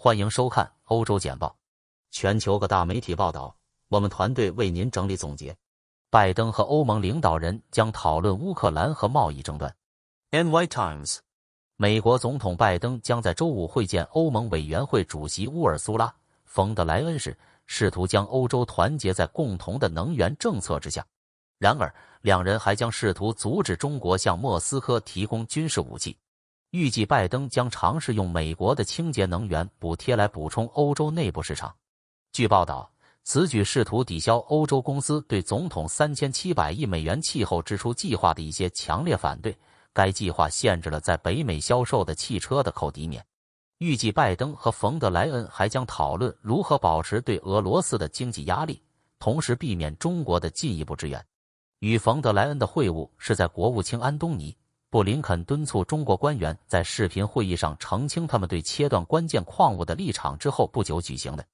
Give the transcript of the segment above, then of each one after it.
欢迎收看欧洲简报。全球各大媒体报道，我们团队为您整理总结。拜登和欧盟领导人将讨论乌克兰和贸易争端。NY Times， 美国总统拜登将在周五会见欧盟委员会主席乌尔苏拉·冯德莱恩时，试图将欧洲团结在共同的能源政策之下。然而，两人还将试图阻止中国向莫斯科提供军事武器。预计拜登将尝试用美国的清洁能源补贴来补充欧洲内部市场。据报道，此举试图抵消欧洲公司对总统3700亿美元气候支出计划的一些强烈反对。该计划限制了在北美销售的汽车的扣抵免。预计拜登和冯德莱恩还将讨论如何保持对俄罗斯的经济压力，同时避免中国的进一步支援。与冯德莱恩的会晤是在国务卿安东尼·布林肯敦促中国官员在视频会议上澄清他们对切断关键矿物的立场之后不久举行的。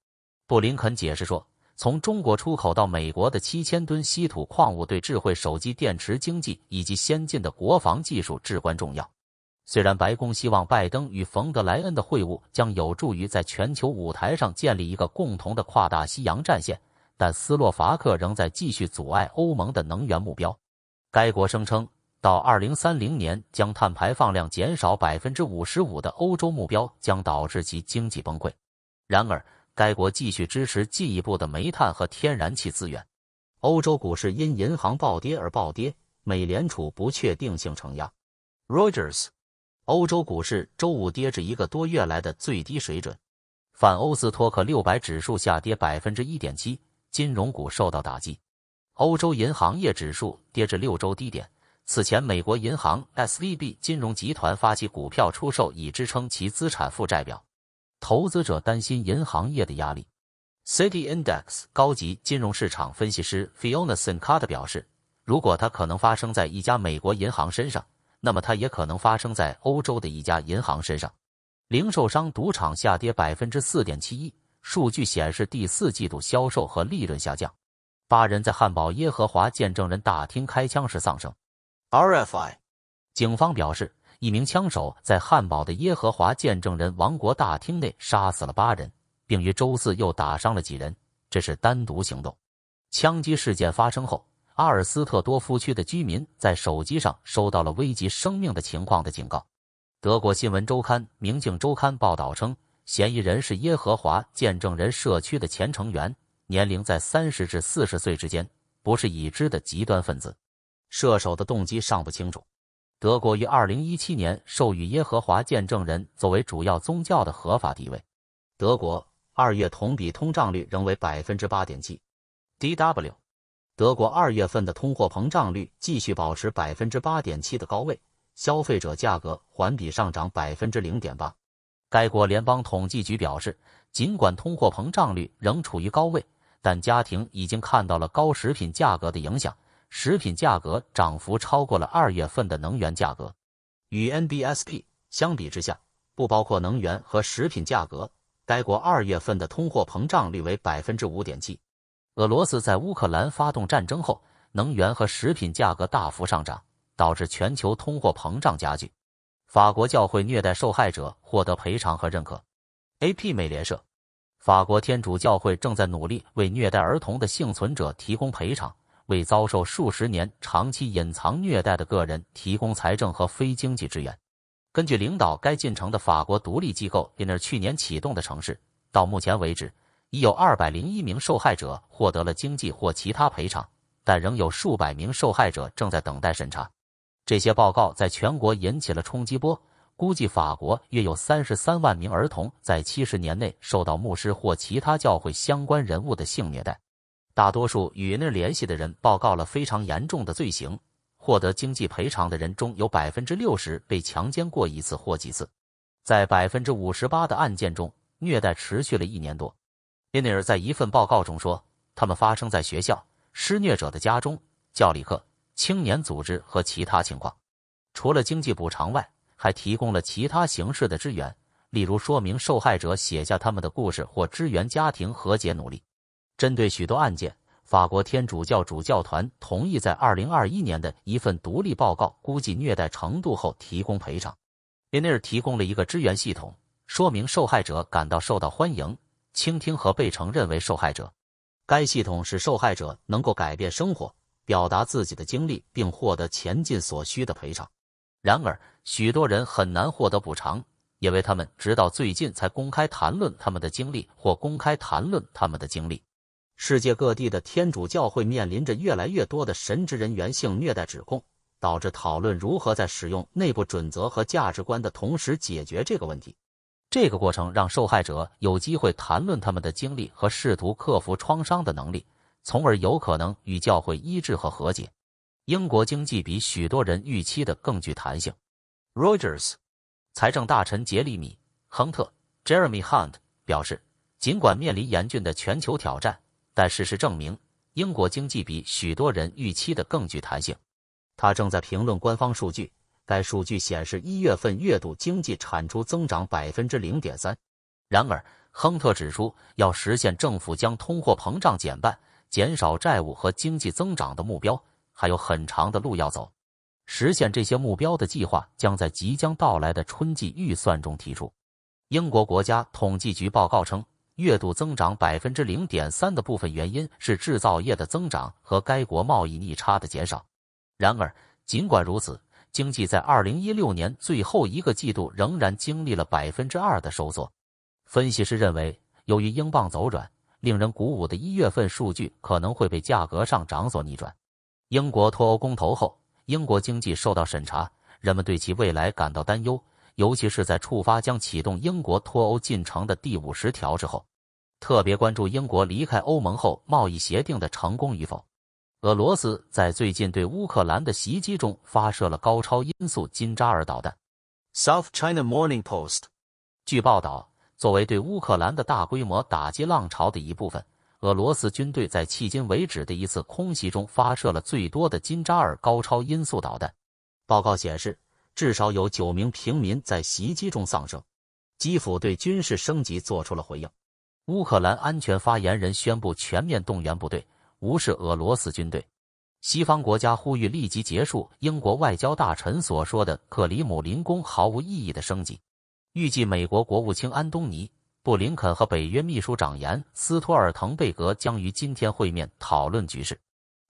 布林肯解释说，从中国出口到美国的7000吨稀土矿物对智慧手机电池经济以及先进的国防技术至关重要。虽然白宫希望拜登与冯德莱恩的会晤将有助于在全球舞台上建立一个共同的跨大西洋战线，但斯洛伐克仍在继续阻碍欧盟的能源目标。该国声称，到2030年将碳排放量减少 55% 的欧洲目标将导致其经济崩溃。然而，该国继续支持进一步的煤炭和天然气资源。欧洲股市因银行暴跌而暴跌，美联储不确定性承压。Reuters， 欧洲股市周五跌至一个多月来的最低水准，泛欧斯托克600指数下跌 1.7%， 金融股受到打击。欧洲银行业指数跌至6周低点。此前，美国银行 SVB 金融集团发起股票出售以支撑其资产负债表，投资者担心银行业的压力。City Index 高级金融市场分析师 Fiona Sincata 表示，如果它可能发生在一家美国银行身上，那么它也可能发生在欧洲的一家银行身上。零售商赌场下跌 4.71%， 数据显示第四季度销售和利润下降。8人在汉堡耶和华见证人大厅开枪时丧生。RFI， 警方表示，一名枪手在汉堡的耶和华见证人王国大厅内杀死了8人，并于周四又打伤了几人，这是单独行动。枪击事件发生后，阿尔斯特多夫区的居民在手机上收到了危及生命的情况的警告。德国新闻周刊《明镜周刊》报道称，嫌疑人是耶和华见证人社区的前成员，年龄在30至40岁之间，不是已知的极端分子。射手的动机尚不清楚。德国于2017年授予耶和华见证人作为主要宗教的合法地位。德国2月同比通胀率仍为 8.7%。DW， 德国2月份的通货膨胀率继续保持 8.7% 的高位，消费者价格环比上涨 0.8%。该国联邦统计局表示，尽管通货膨胀率仍处于高位，但家庭已经看到了高食品价格的影响。食品价格涨幅超过了2月份的能源价格。与 NBSP 相比之下，不包括能源和食品价格，该国2月份的通货膨胀率为 5.7%。俄罗斯在乌克兰发动战争后，能源和食品价格大幅上涨，导致全球通货膨胀加剧。法国教会虐待受害者获得赔偿和认可。AP 美联社，法国天主教会正在努力为虐待儿童的幸存者提供赔偿，为遭受数十年长期隐藏虐待的个人提供财政和非经济支援。根据领导该进程的法国独立机构 INER 去年启动的城市，到目前为止，已有201名受害者获得了经济或其他赔偿，但仍有数百名受害者正在等待审查。这些报告在全国引起了冲击波，估计法国约有33万名儿童在70年内受到牧师或其他教会相关人物的性虐待。大多数与那联系的人报告了非常严重的罪行，获得经济赔偿的人中有 60% 被强奸过一次或几次。在 58% 的案件中，虐待持续了1年多。因内尔在一份报告中说，他们发生在学校、施虐者的家中、教理课、青年组织和其他情况。除了经济补偿外，还提供了其他形式的支援，例如说明受害者写下他们的故事或支援家庭和解努力。针对许多案件，法国天主教主教团同意在2021年的一份独立报告估计虐待程度后提供赔偿。因内尔提供了一个支援系统，说明受害者感到受到欢迎、倾听和被承认为受害者。该系统使受害者能够改变生活，表达自己的经历，并获得前进所需的赔偿。然而，许多人很难获得补偿，因为他们直到最近才公开谈论他们的经历或公开谈论他们的经历。世界各地的天主教会面临着越来越多的神职人员性虐待指控，导致讨论如何在使用内部准则和价值观的同时解决这个问题。这个过程让受害者有机会谈论他们的经历和试图克服创伤的能力，从而有可能与教会医治和和解。英国经济比许多人预期的更具弹性。Reuters 财政大臣杰里米·亨特 （Jeremy Hunt） 表示，尽管面临严峻的全球挑战，但事实证明，英国经济比许多人预期的更具弹性。他正在评论官方数据，该数据显示1月份月度经济产出增长 0.3%。然而，亨特指出，要实现政府将通货膨胀减半、减少债务和经济增长的目标，还有很长的路要走。实现这些目标的计划将在即将到来的春季预算中提出。英国国家统计局报告称，月度增长 0.3% 的部分原因是制造业的增长和该国贸易逆差的减少。然而，尽管如此，经济在2016年最后一个季度仍然经历了 2% 的收缩。分析师认为，由于英镑走软，令人鼓舞的1月份数据可能会被价格上涨所逆转。英国脱欧公投后，英国经济受到审查，人们对其未来感到担忧，尤其是在触发将启动英国脱欧进程的第50条之后。特别关注英国离开欧盟后贸易协定的成功与否。俄罗斯在最近对乌克兰的袭击中发射了高超音速金扎尔导弹。South China Morning Post 据报道，作为对乌克兰的大规模打击浪潮的一部分，俄罗斯军队在迄今为止的一次空袭中发射了最多的金扎尔高超音速导弹。报告显示，至少有9名平民在袭击中丧生。基辅对军事升级做出了回应。乌克兰安全发言人宣布全面动员部队，无视俄罗斯军队。西方国家呼吁立即结束英国外交大臣所说的克里姆林宫毫无意义的升级。预计美国国务卿安东尼·布林肯和北约秘书长严·斯托尔滕贝格将于今天会面讨论局势。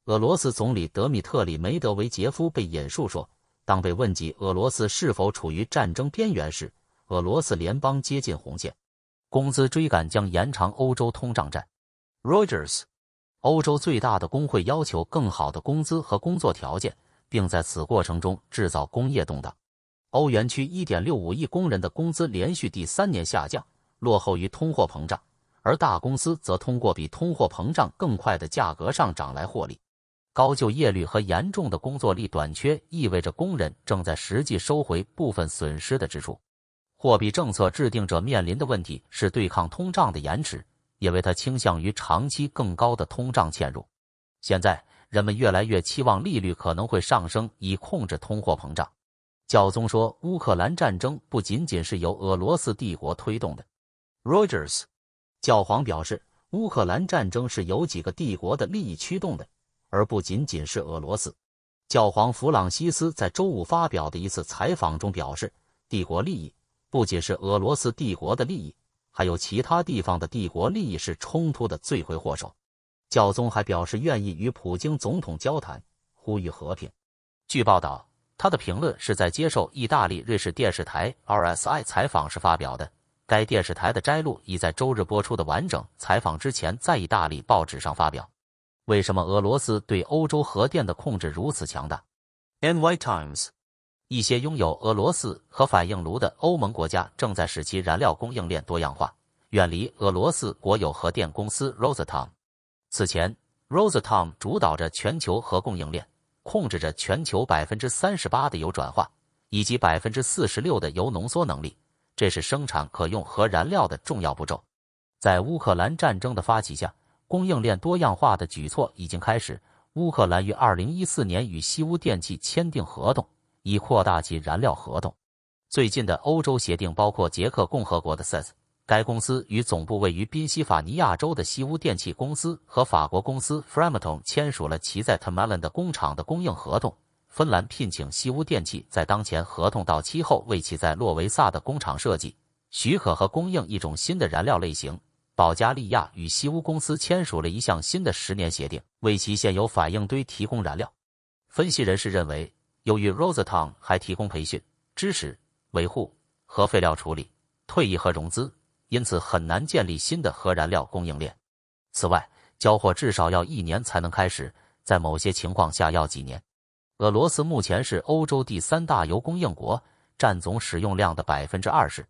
俄罗斯总理德米特里·梅德韦杰夫被引述说，当被问及俄罗斯是否处于战争边缘时，俄罗斯联邦接近红线。工资追赶将延长欧洲通胀战。Reuters 欧洲最大的工会要求更好的工资和工作条件，并在此过程中制造工业动荡。欧元区 1.65 亿工人的工资连续第3年下降，落后于通货膨胀，而大公司则通过比通货膨胀更快的价格上涨来获利。高就业率和严重的工作力短缺意味着工人正在实际收回部分损失的支出。货币政策制定者面临的问题是对抗通胀的延迟，因为它倾向于长期更高的通胀嵌入。现在，人们越来越期望利率可能会上升以控制通货膨胀。教宗说，乌克兰战争不仅仅是由俄罗斯帝国推动的。Reuters 教皇表示，乌克兰战争是由几个帝国的利益驱动的，而不仅仅是俄罗斯。教皇弗朗西斯在周五发表的一次采访中表示，帝国利益不仅是俄罗斯帝国的利益，还有其他地方的帝国利益是冲突的罪魁祸首。教宗还表示愿意与普京总统交谈，呼吁和平。据报道，他的评论是在接受意大利瑞士电视台 RSI 采访时发表的。该电视台的摘录已在周日播出的完整采访之前在意大利报纸上发表。为什么俄罗斯对欧洲核电的控制如此强大？ NY Times 一些拥有俄罗斯核反应炉的欧盟国家正在使其燃料供应链多样化，远离俄罗斯国有核电公司 Rosatom。此前 ，Rosatom 主导着全球核供应链，控制着全球 38% 的铀转化以及 46% 的铀浓缩能力，这是生产可用核燃料的重要步骤。在乌克兰战争的发起下，供应链多样化的举措已经开始。乌克兰于2014年与西屋电气签订合同，以扩大其燃料合同。最近的欧洲协定包括捷克共和国的 SES， 该公司与总部位于宾夕法尼亚州的西屋电气公司和法国公司 Framatome 签署了其在 Tamerlan 的工厂的供应合同。芬兰聘请西屋电气在当前合同到期后为其在洛维萨的工厂设计、许可和供应一种新的燃料类型。保加利亚与西乌公司签署了一项新的10年协定，为其现有反应堆提供燃料。分析人士认为，由于 Rosatom 还提供培训、支持、维护、核废料处理、退役和融资，因此很难建立新的核燃料供应链。此外，交货至少要1年才能开始，在某些情况下要几年。俄罗斯目前是欧洲第3大油供应国，占总使用量的 20%。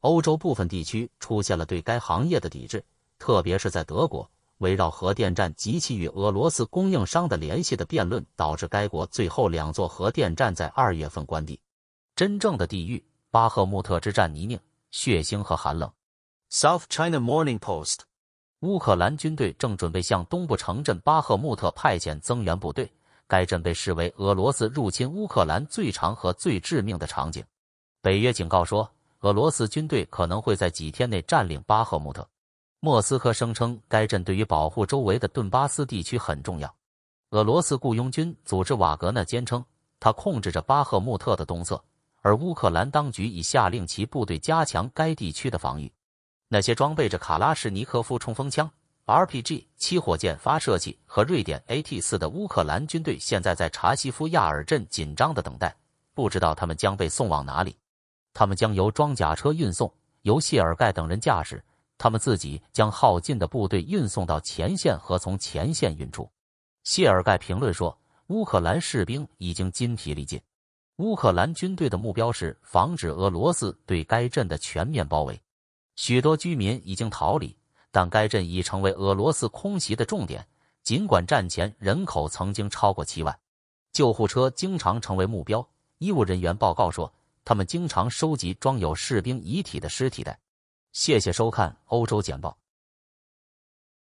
欧洲部分地区出现了对该行业的抵制，特别是在德国，围绕核电站及其与俄罗斯供应商的联系的辩论，导致该国最后2座核电站在2月份关闭。真正的地狱，巴赫穆特之战泥泞、血腥和寒冷。South China Morning Post。乌克兰军队正准备向东部城镇巴赫穆特派遣增援部队，该镇被视为俄罗斯入侵乌克兰最长和最致命的场景。北约警告说，俄罗斯军队可能会在几天内占领巴赫穆特。莫斯科声称该镇对于保护周围的顿巴斯地区很重要。俄罗斯雇佣军组织瓦格纳坚称，他控制着巴赫穆特的东侧，而乌克兰当局已下令其部队加强该地区的防御。那些装备着卡拉什尼科夫冲锋枪、RPG、7火箭发射器和瑞典 AT4 的乌克兰军队现在在查西夫亚尔镇紧张地等待，不知道他们将被送往哪里。他们将由装甲车运送，由谢尔盖等人驾驶，他们自己将耗尽的部队运送到前线和从前线运出。谢尔盖评论说，乌克兰士兵已经筋疲力尽。乌克兰军队的目标是防止俄罗斯对该镇的全面包围。许多居民已经逃离，但该镇已成为俄罗斯空袭的重点，尽管战前人口曾经超过7万。救护车经常成为目标，医务人员报告说，他们经常收集装有士兵遗体的尸体袋。谢谢收看欧洲简报。